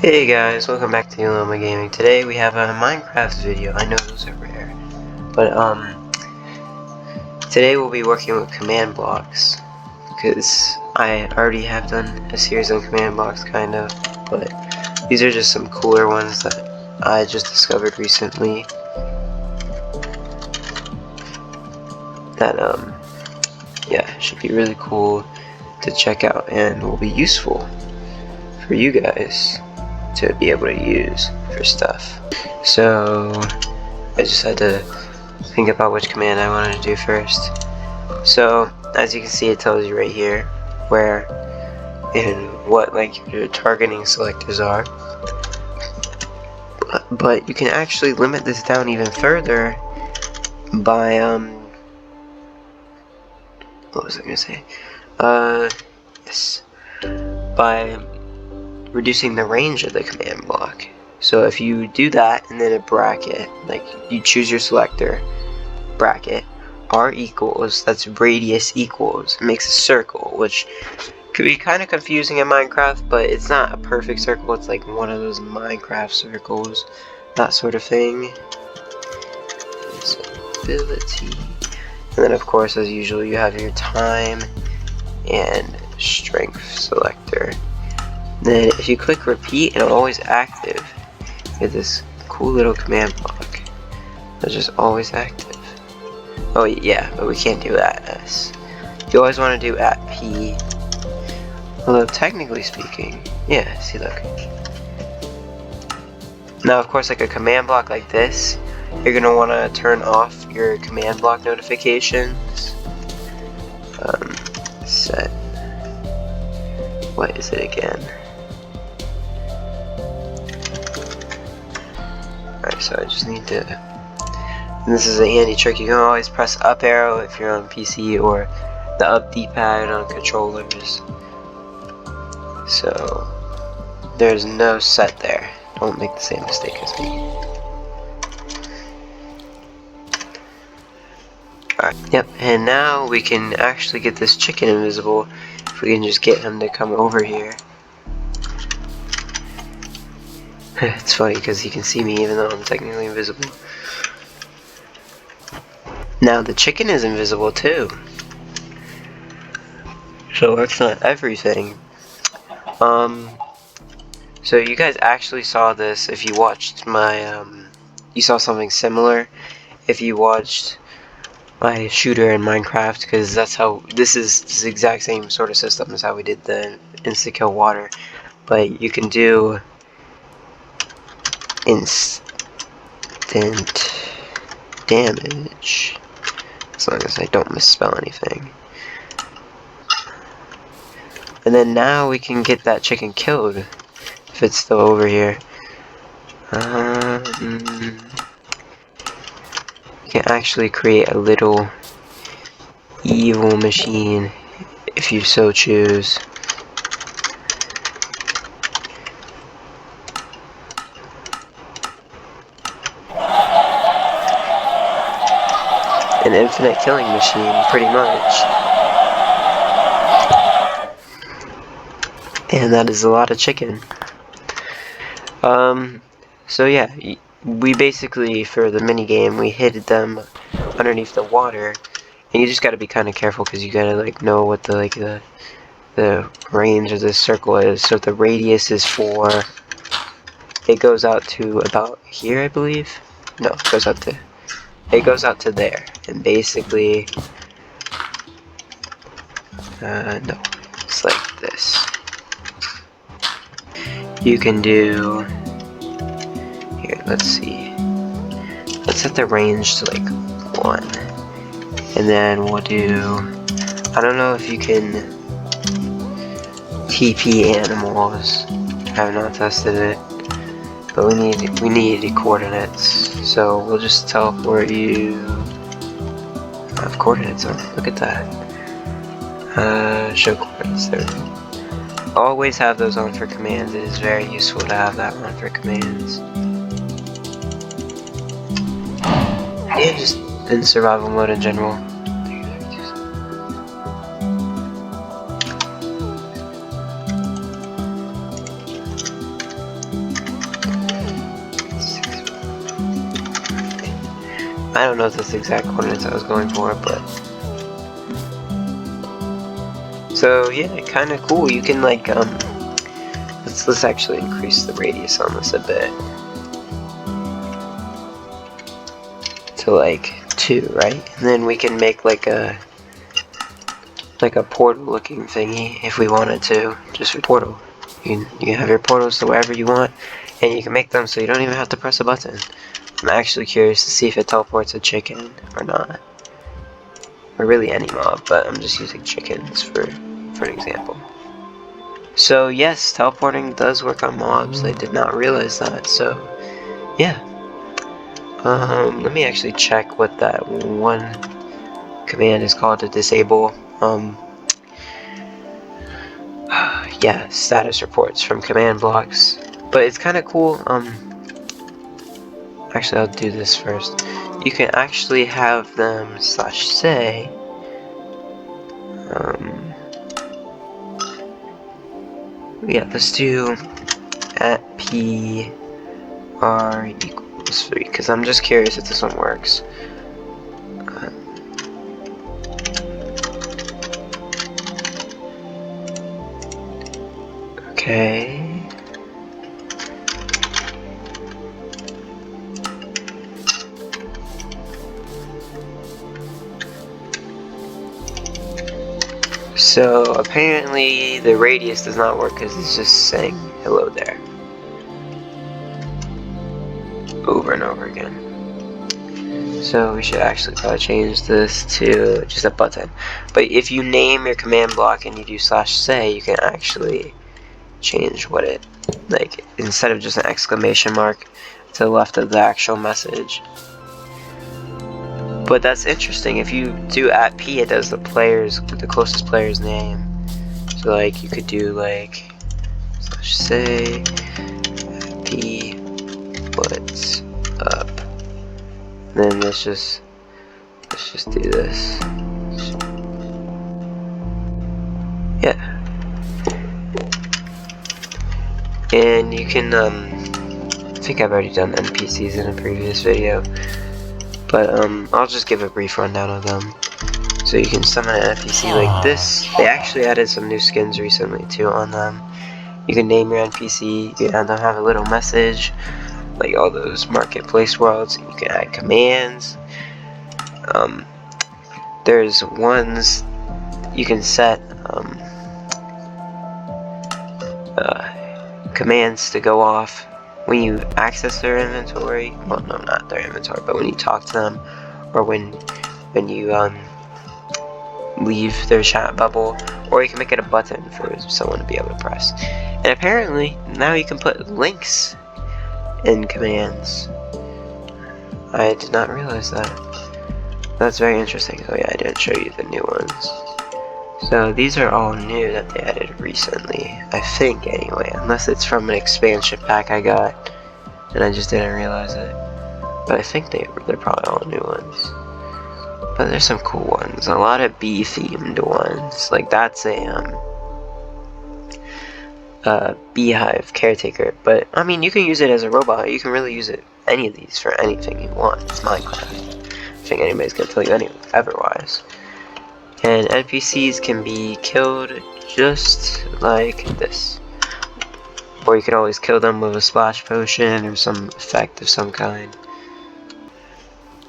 Hey guys, welcome back to Loma Gaming. Today we have a Minecraft video. I know those are rare, but today we'll be working with command blocks because I already have done a series on command blocks, kind of, but these are just some cooler ones that I just discovered recently. That yeah, should be really cool to check out and will be useful for you guys to be able to use for stuff. So I just had to think about which command I wanted to do first. So as you can see, it tells you right here where and what your targeting selectors are, but you can actually limit this down even further by what was I gonna say? Yes, by reducing the range of the command block. So if you do that and then a bracket, like you choose your selector, bracket, R equals, that's radius equals, it makes a circle, which could be kind of confusing in Minecraft, but it's not a perfect circle, it's like one of those Minecraft circles, that sort of thing. Visibility. And then of course, as usual, you have your time and strength selector. Then if you click repeat and always active, you get this cool little command block that's just always active. Oh yeah, but we can't do at S. You always want to do at P. Although technically speaking, yeah, see, look. Now of course, like a command block like this, you're gonna want to turn off your command block notifications. Set. What is it again? Alright, so I just need to, and this is a handy trick, you can always press up arrow if you're on PC or the up D-pad on controllers. So there's no set there. Don't make the same mistake as me. Alright, yep, and now we can actually get this chicken invisible if we can just get him to come over here. It's funny because he can see me even though I'm technically invisible. Now the chicken is invisible too. So that's not everything. So you guys actually saw this if you watched my, you saw something similar if you watched my shooter in Minecraft, because that's how, this is the exact same sort of system as how we did the insta-kill water, but you can do instant damage as long as I don't misspell anything. And then now we can get that chicken killed if it's still over here. You can actually create a little evil machine if you so choose. An infinite killing machine, pretty much. And that is a lot of chicken. So yeah, we basically, for the mini game, we hid them underneath the water, and you just gotta be kind of careful because you gotta like know what the range of this circle is. So the radius is 4. It goes out to about here, I believe. No, it goes out to there, and basically, no, it's like this. You can do, here, let's see, let's set the range to like 1, and then we'll do, I don't know if you can TP animals, I have not tested it, but we need coordinates, so we'll just teleport you. I have coordinates on, look at that. Show coordinates, there we go. Always have those on for commands. It is very useful to have that on for commands. And just in survival mode in general. I don't know if that's the exact coordinates I was going for, but... So yeah, kind of cool. You can like, let's actually increase the radius on this a bit. To like 2, right? And then we can make like a portal looking thingy if we wanted to, just for portal. You can have your portals to wherever you want, and you can make them so you don't even have to press a button. I'm actually curious to see if it teleports a chicken or not. Or really any mob, but I'm just using chickens for an example. So yes, teleporting does work on mobs. I did not realize that, so yeah. Let me actually check what that one command is called to disable. Yeah, status reports from command blocks. But it's kind of cool. Actually, I'll do this first. You can actually have them /say. Yeah, let's do @p r equals 3, because I'm just curious if this one works. Okay. So apparently the radius does not work because it's just saying hello there over and over again. So we should actually probably change this to just a button. But if you name your command block and you do /say, you can actually change what it, like, instead of just an exclamation mark to the left of the actual message. But that's interesting. If you do @p, it does the closest player's name. So like you could do like /say @p what's up. Then let's just do this. Yeah. And you can I think I've already done NPCs in a previous video. But I'll just give a brief rundown of them. So you can summon an NPC like this. They actually added some new skins recently too on them. You can name your NPC, you can have a little message, like all those marketplace worlds. You can add commands. There's ones you can set commands to go off when you access their inventory. Well, no, not their inventory, but when you talk to them, or when you leave their chat bubble, or you can make it a button for someone to be able to press. And apparently now you can put links in commands. I did not realize that. That's very interesting. Oh yeah, I didn't show you the new ones. So these are all new that they added recently, I think anyway, unless it's from an expansion pack I got and I just didn't realize it. But I think they're probably all new ones. But there's some cool ones, a lot of bee themed ones. Like that's a beehive caretaker, but I mean you can use it as a robot. You can really use it, any of these, for anything you want. It's Minecraft. I think anybody's gonna tell you otherwise. And NPCs can be killed just like this. Or you can always kill them with a splash potion or some effect of some kind.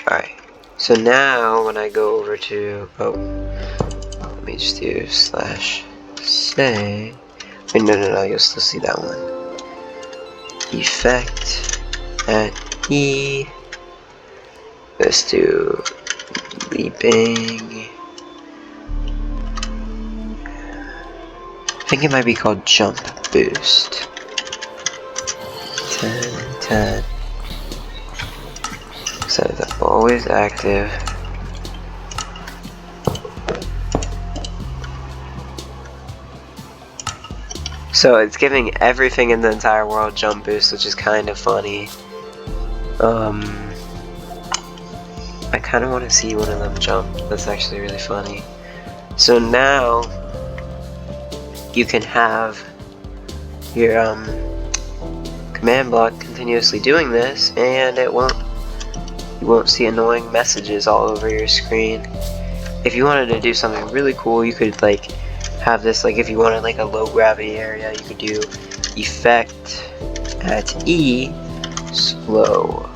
Alright, so now when I go over to, let me just do /say. Wait, no, you'll still see that one. Effect @e. Let's do leaping. I think it might be called jump boost. 10. So that's always active. So it's giving everything in the entire world jump boost, which is kind of funny. I kind of want to see one of them jump. That's actually really funny. So now you can have your command block continuously doing this, and you you won't see annoying messages all over your screen. If you wanted to do something really cool, you could like have this, like if you wanted like a low gravity area, you could do effect at E, slow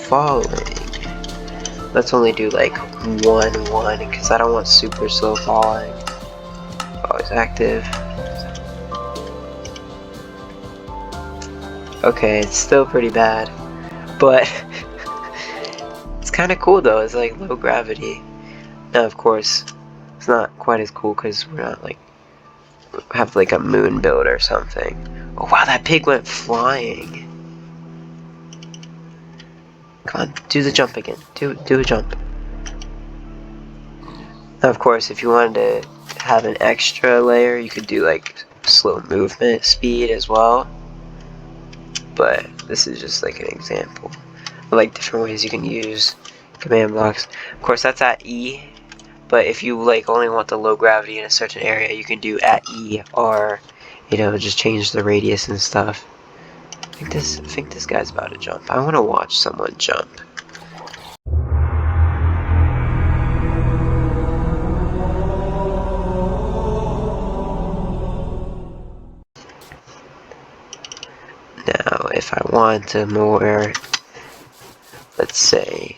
falling. Let's only do like 1-1 because I don't want super slow falling. Always active. Okay, it's still pretty bad, but it's kind of cool though. It's like low gravity. Now, of course, it's not quite as cool because we're not like have like a moon build or something. Oh wow, that pig went flying. Come on, do the jump again. Do a jump. Now, of course, if you wanted to have an extra layer, you could do like slow movement speed as well. But this is just like an example of like different ways you can use command blocks. Of course, that's at E. But if you like only want the low gravity in a certain area, you can do at E, or you know, just change the radius and stuff. I think this guy's about to jump. I want to watch someone jump. Now, if I want to more, let's say,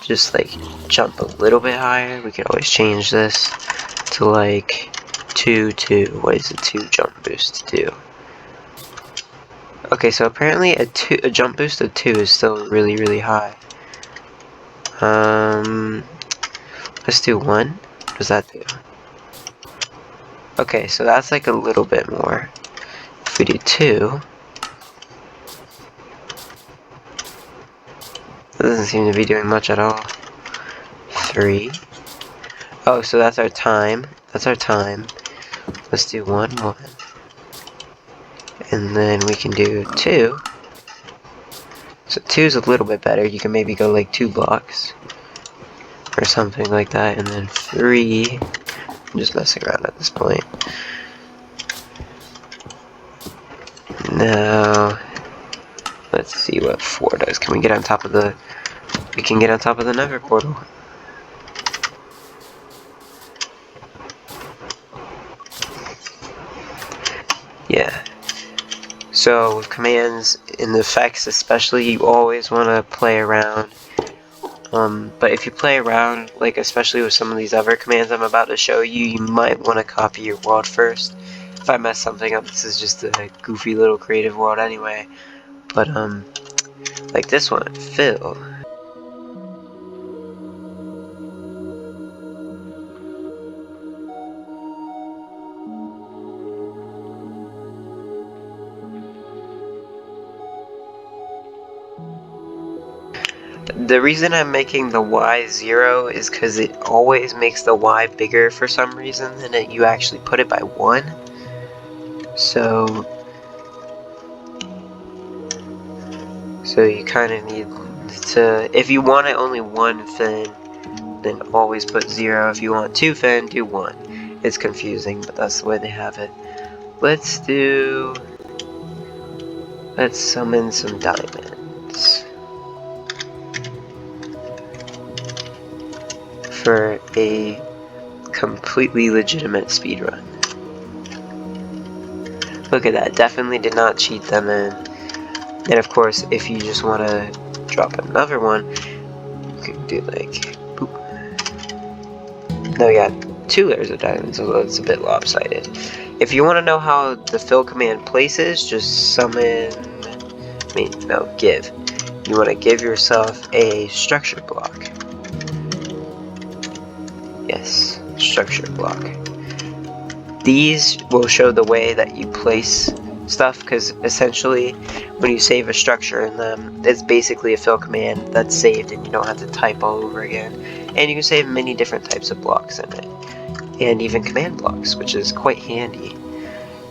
just like jump a little bit higher, we can always change this to like 2-2. What does a 2 jump boost do? Okay, so apparently a jump boost of 2 is still really high. Let's do 1. What does that do? Okay, so that's like a little bit more. If we do 2, that doesn't seem to be doing much at all. 3. Oh, so that's our time. That's our time. Let's do 1-1. And then we can do 2. So 2 is a little bit better. You can maybe go like 2 blocks. Or something like that. And then 3. I'm just messing around at this point. Now, let's see what 4 does. Can we get on top of the... We can get on top of the nether portal. Yeah. So with commands in the effects especially, you always want to play around. But if you play around, like especially with some of these other commands I'm about to show you, you might want to copy your world first. If I mess something up, this is just a goofy little creative world anyway. But like this one, fill. The reason I'm making the Y 0 is because it always makes the Y bigger for some reason than you actually put it by 1. So you kind of need to, if you want it only 1 fin, then always put 0. If you want 2 fin, do 1. It's confusing, but that's the way they have it. Let's summon some diamonds for a completely legitimate speedrun. Look at that, definitely did not cheat them in. And of course, if you just want to drop another one, you can do like, boop. Now we got 2 layers of diamonds, although it's a bit lopsided. If you want to know how the fill command places, just give. You want to give yourself a structure block. Yes, structure block. These will show the way that you place stuff, because essentially when you save a structure in them, it's basically a fill command that's saved and you don't have to type all over again. And you can save many different types of blocks in it, and even command blocks, which is quite handy.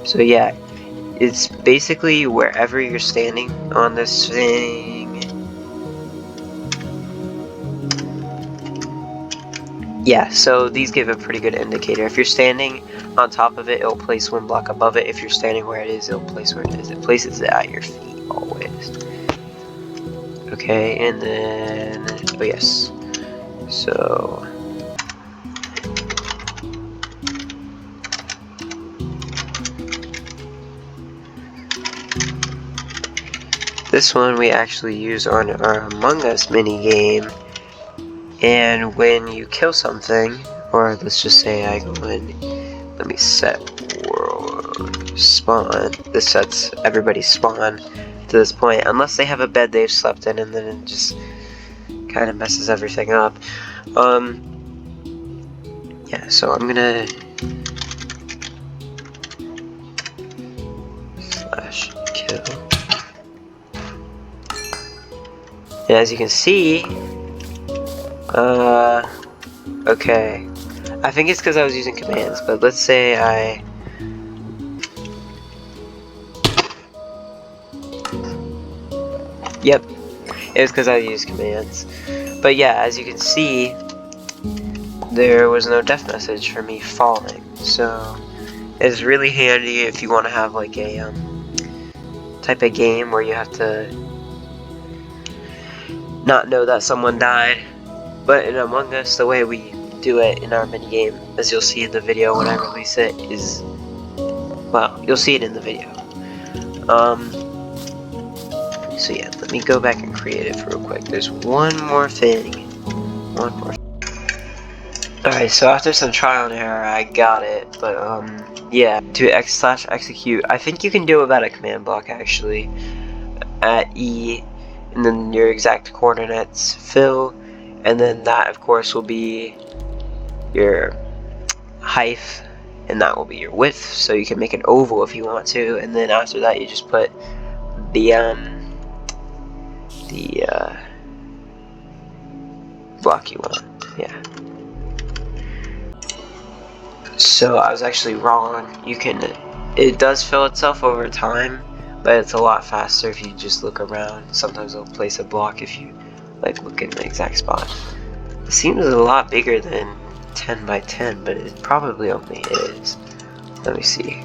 So yeah, it's basically wherever you're standing on this thing. Yeah, so these give a pretty good indicator. If you're standing on top of it, it'll place 1 block above it. If you're standing where it is, it'll place where it is. It places it at your feet always. Okay, and then, oh yes, so this one we actually use on our Among Us mini game, and when you kill something, or let's just say I go in, let me set world spawn. This sets everybody's spawn to this point, unless they have a bed they've slept in, and then it just kind of messes everything up. Yeah, so I'm gonna /kill. And as you can see, okay, I think it's because I was using commands, but let's say yep, it was because I used commands. But yeah, as you can see, there was no death message for me falling, so it's really handy if you want to have like a type of game where you have to not know that someone died. But in Among Us, the way we do it in our minigame, as you'll see in the video when I release it, is, well, you'll see it in the video. So yeah, let me go back and create it real quick. There's one more thing. Alright, so after some trial and error, I got it, but yeah, to /execute, I think you can do it without a command block actually. At E, and then your exact coordinates, fill, and then that of course will be your height, and that will be your width, so you can make an oval if you want to, and then after that you just put the block you want. Yeah. So I was actually wrong. It does fill itself over time, but it's a lot faster if you just look around. Sometimes it'll place a block if you like look in the exact spot. It seems a lot bigger than 10 by 10, but it probably only is. Let me see.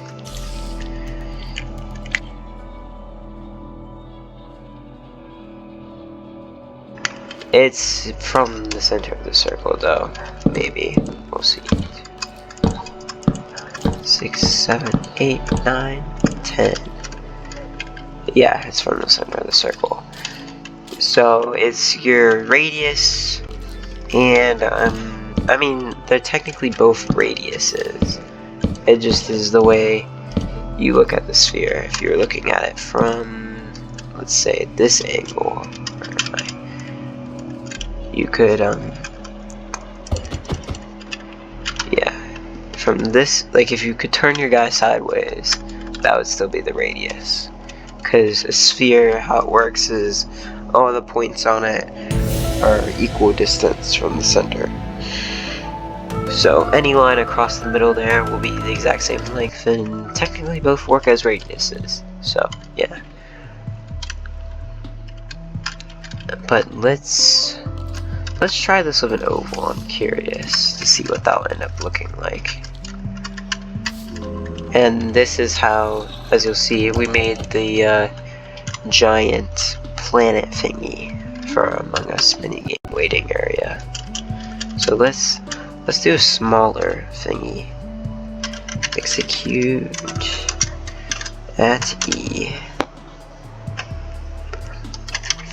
It's from the center of the circle though, maybe. We'll see. 6, 7, 8, 9, 10. Yeah, it's from the center of the circle. So it's your radius, and I mean, they're technically both radiuses. It just is the way you look at the sphere. If you're looking at it from, let's say, this angle, you could, yeah, from this, like if you could turn your guy sideways, that would still be the radius. Because a sphere, how it works is all the points on it are equal distance from the center. So any line across the middle there will be the exact same length, and technically both work as radiuses. So yeah. But let's try this with an oval. I'm curious to see what that will end up looking like. And this is how, as you'll see, we made the giant planet thingy for our Among Us minigame waiting area. So let's do a smaller thingy. Execute at E.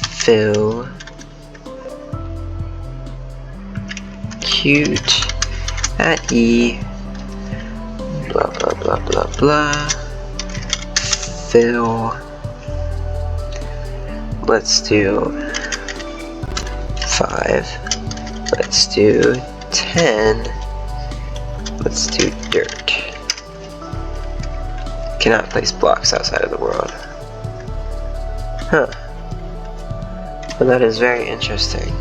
Fill. Cute at E. Blah blah blah blah blah. Fill. Let's do 5. Let's do 10. Let's do dirt. Cannot place blocks outside of the world. Huh. Well, that is very interesting.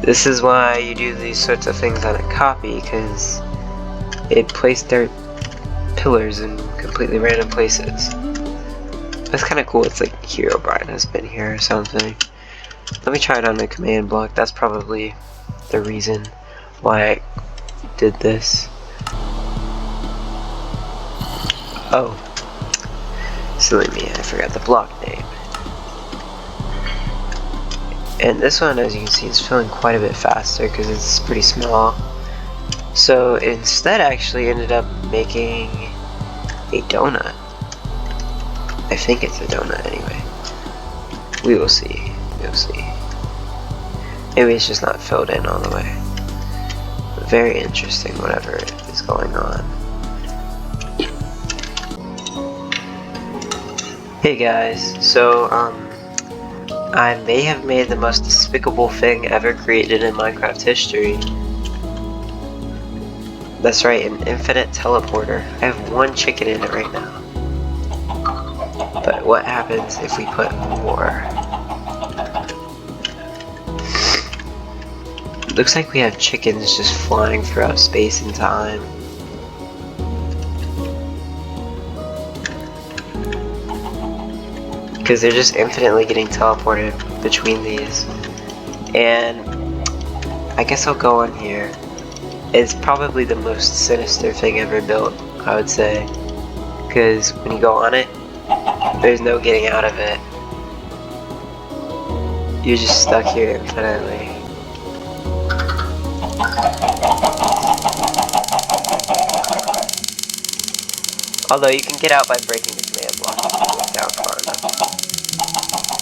This is why you do these sorts of things on a copy, because it placed dirt pillars in completely random places. That's kind of cool. It's like Hero Brian has been here or something. Let me try it on a command block. That's probably the reason why I did this. Oh. Silly me, I forgot the block name. And this one, as you can see, is filling quite a bit faster because it's pretty small. So instead, I actually ended up making a donut. I think it's a donut anyway. We will see. We'll see. Maybe it's just not filled in all the way. But very interesting, whatever is going on. Hey guys, so I may have made the most despicable thing ever created in Minecraft history. That's right, an infinite teleporter. I have one chicken in it right now. But what happens if we put more? Looks like we have chickens just flying throughout space and time. Because they're just infinitely getting teleported between these. And I guess I'll go on here. It's probably the most sinister thing ever built, I would say. Because when you go on it, there's no getting out of it. You're just stuck here infinitely. Although you can get out by breaking the command block if you go down far enough.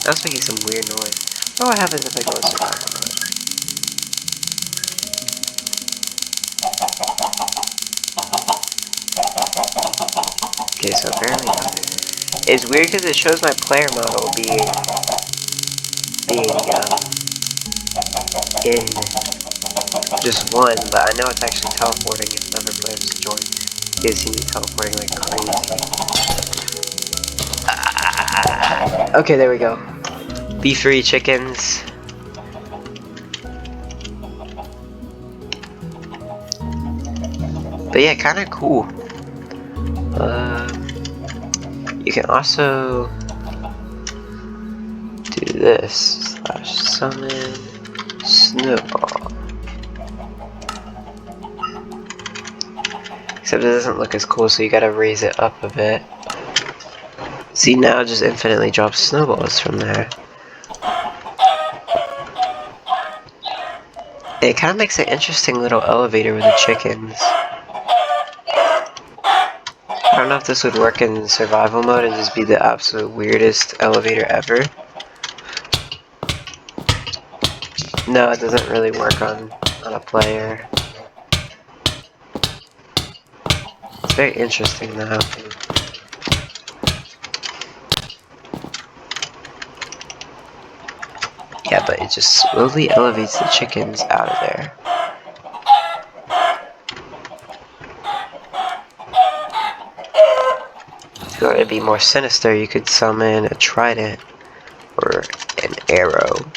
That's making some weird noise. Oh, what happens if I go in survival mode? Okay, so apparently nothing. It's weird because it shows my player model being in just one, but I know it's actually teleporting if another player is to join. You guys see me teleporting like crazy. Okay, there we go. B3 chickens. But yeah, kind of cool. You can also do this / summon snowball. Except it doesn't look as cool, so you gotta raise it up a bit. See, now it just infinitely drops snowballs from there. It kind of makes an interesting little elevator with the chickens. I don't know if this would work in survival mode and just be the absolute weirdest elevator ever. No, it doesn't really work on a player. It's very interesting though. Yeah, but it just slowly elevates the chickens out of there. If you want to be more sinister, you could summon a trident or an arrow.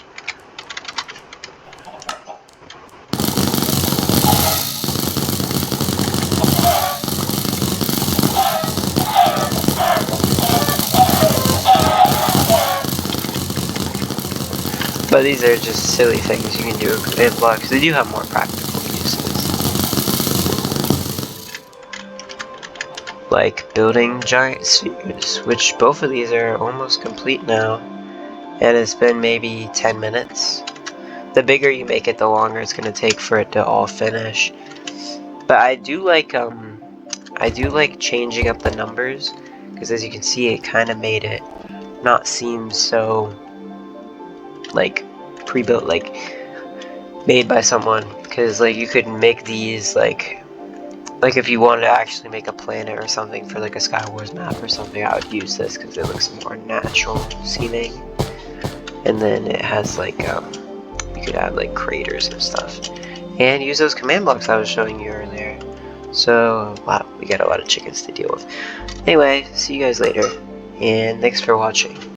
But these are just silly things you can do with command blocks. They do have more practical uses. Like building giant spheres, which both of these are almost complete now. And it's been maybe 10 minutes. The bigger you make it, the longer it's going to take for it to all finish. But I do like changing up the numbers, because as you can see, it kind of made it not seem so like pre-built, like made by someone, because like you could make these like if you wanted to actually make a planet or something for like a Skywars map or something, I would use this because it looks more natural seeming. And then it has like you could add like craters and stuff and use those command blocks I was showing you earlier. So wow, we got a lot of chickens to deal with. Anyway, see you guys later, and thanks for watching.